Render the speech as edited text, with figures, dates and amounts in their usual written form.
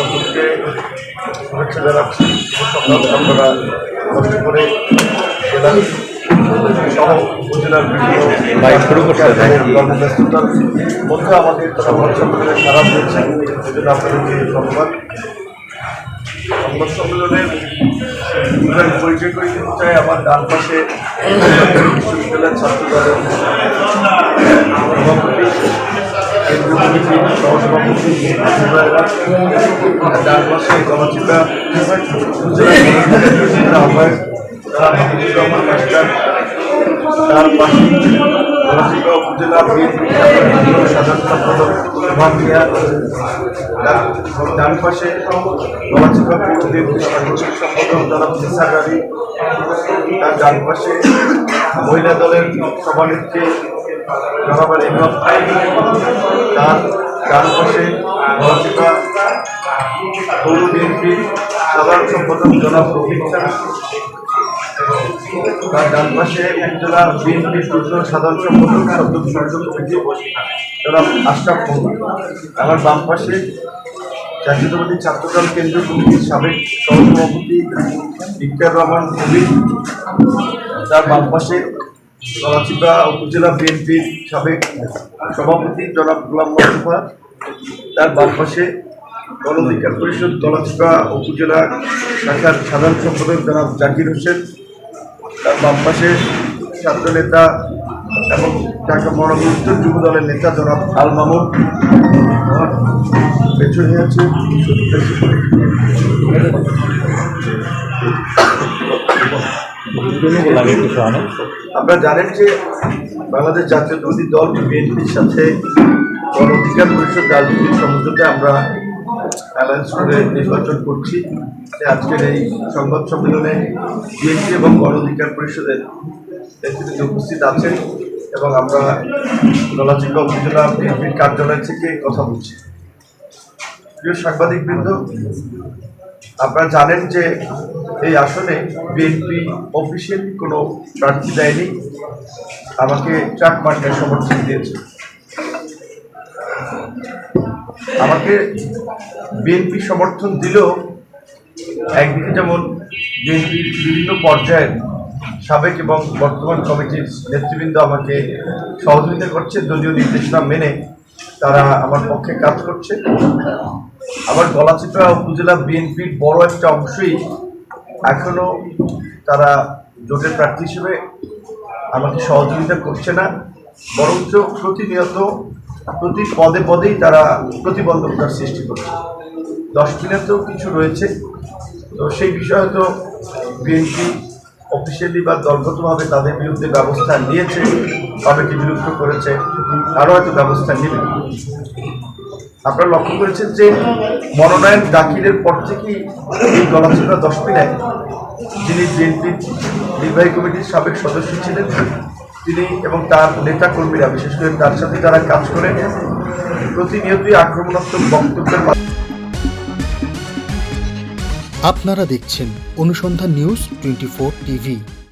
সকলকে শুভেচ্ছা জানাচ্ছি। সকাল আপনারা কষ্ট করে জেলার সহ উপজেলার বিভিন্ন কর্মব্যস্ততার মধ্যে আমাদের সংবাদ সম্মেলনে সারা দিয়েছেন, সেজন্য আপনাদেরকে ধন্যবাদ। সংবাদ সম্মেলনের পরিচয় করে দিতে চাই। আমার ডান পাশে বিশ্ববিদ্যালয়ের ছাত্র দলের সভাপতি, কেন্দ্রীয় কমিটির সহসভাপতি ডান পাশে গণচিন্তা উপজেলা আহ্বায়ক মাহমুদুর রহমান মাস্টার, তার পাশে গণচিন্তা উপজেলা বিএনপির সাধারণ সম্পাদক সুভান মিয়া, ডান পাশে গণচিন্তা পৌর বিএনপির সাধারণ সম্পাদক জনাব নিসার আলী, তার ডান পাশে মহিলা দলের সভানেত্রী জনাব ইমরান, তার ডান পাশে গণচিন্তা পৌর বিএনপির সাধারণ সম্পাদক জনাব রফিক খান, তার ডান পাশে উপজেলা বিএনপির সাধারণ সম্পাদক সূর্য কমিটি জনাব আশরাফ মোহাম্মদ, আমার বাম পাশে জাতীয়তাবাদী ছাত্রদল কেন্দ্রীয় কমিটির সাবেক সহসভাপতি ইকতার রহমান কবির, তার বাম পাশে গণচিন্তা উপজেলা বিএনপির সাবেক সভাপতি জনাব গোলাম মোস্তফা, তার বাম পাশে গণ অধিকার পরিষদ গণচিন্তা উপজেলা শাখার সাধারণ সম্পাদক জনাব জাকির হোসেন, তার বাম পাশে ছাত্রনেতা এবং ঢাকা মহানগর উত্তর যুব দলের নেতা জনাব আল মামুন, পেছনে আছে আপনারা জানেন যে বাংলাদেশ জাতীয়তাবাদী দল বিএনপির সাথে গণ অধিকার পরিষদ রাজনৈতিক সমঝোতায় আমরা অ্যালায়েন্স করে নির্বাচন করছি। আজকের এই সংবাদ সম্মেলনে বিএনপি এবং গণ অধিকার পরিষদের নেতৃত্বে উপস্থিত আছেন এবং আমরা গলাচিপা উপজেলা বিএনপির কার্যালয় থেকে কথা বলছি। প্রিয় সাংবাদিকবৃন্দ, আপনারা জানেন যে এই আসনে বিএনপি অফিসিয়ালি কোনো প্রার্থী দেয়নি, আমাকে ট্রাক মার্কায় সমর্থন দিয়েছে। আমাকে বিএনপি সমর্থন দিলেও একদিকে যেমন বিএনপির বিভিন্ন পর্যায়ের সাবেক এবং বর্তমান কমিটির নেতৃবৃন্দ আমাকে সহযোগিতা করছে, দলীয় নির্দেশনা মেনে তারা আমার পক্ষে কাজ করছে। আবার গলাচিপা উপজেলা বিএনপির বড় একটা অংশই এখনও তারা জোটের প্রার্থী হিসেবে আমাকে সহযোগিতা করছে না, বরঞ্চ প্রতিনিয়ত প্রতি পদে পদেই তারা প্রতিবন্ধকতার সৃষ্টি করছে। 10 দিনেতেও কিছু রয়েছে, তো সেই বিষয়ে তো বিএনপি অফিসিয়ালি বা দলগতভাবে তাদের বিরুদ্ধে ব্যবস্থা নিয়েছে, কমিটি বিলুপ্ত করেছে, আরও হয়তো ব্যবস্থা নেবে। আপনারা লক্ষ্য করেছেন যে মনোনয়ন দাখিলের পর থেকেই এই গলাচিপা 10 দিনায় যিনি বিএনপির নির্বাহী কমিটির সাবেক সদস্য ছিলেন তিনি এবং তার নেতা কর্মীরা, বিশেষ করে তার সাথে যারা কাজ করেন, প্রতিনিয়তই আক্রমণাত্মক বক্তব্যের। আপনারা দেখছেন অনুসন্ধান নিউজ 24 টিভি।